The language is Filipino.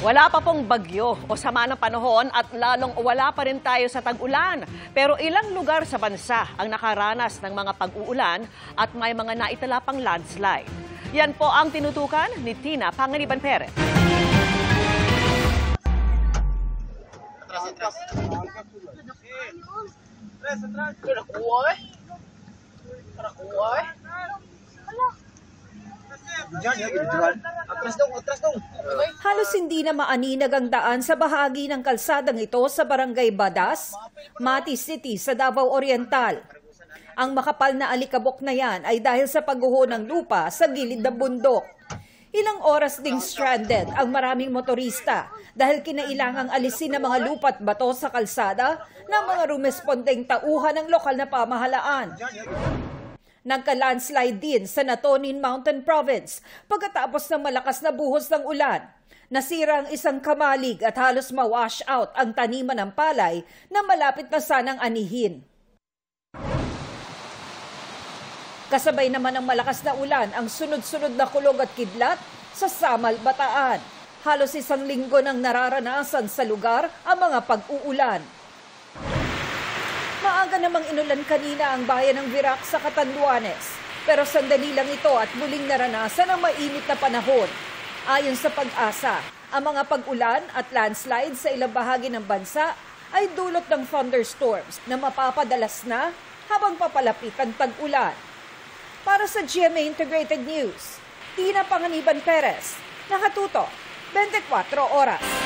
Wala pa pong bagyo o sama ng panahon at lalong wala pa rin tayo sa tag-ulan. Pero ilang lugar sa bansa ang nakaranas ng mga pag-uulan at may mga naitala pang landslide. Yan po ang tinutukan ni Tina Panganiban Perez. Halos hindi na maaninag ang daan sa bahagi ng kalsadang ito sa Barangay Badas, Mati City sa Davao Oriental. Ang makapal na alikabok na yan ay dahil sa pagguho ng lupa sa gilid ng bundok. Ilang oras ding stranded ang maraming motorista dahil kinailangang alisin ang mga lupa at bato sa kalsada ng mga rumespondeng tauhan ng lokal na pamahalaan. Nagka-landslide din sa Natonin Mountain Province pagkatapos ng malakas na buhos ng ulan. Nasira ang isang kamalig at halos ma-wash out ang taniman ng palay na malapit na sanang anihin. Kasabay naman ng malakas na ulan ang sunod-sunod na kulog at kidlat sa Samal, Bataan. Halos isang linggo nang nararanasan sa lugar ang mga pag-uulan. Maaga namang inulan kanina ang bayan ng Virac sa Catanduanes. Pero sandali lang ito at muling naranasan ang mainit na panahon. Ayon sa Pag-asa, ang mga pag-ulan at landslide sa ilang bahagi ng bansa ay dulot ng thunderstorms na mapapadalas na habang papalapit ang tag-ulan. Para sa GMA Integrated News, Tina Panganiban Perez, nakatutok 24 oras.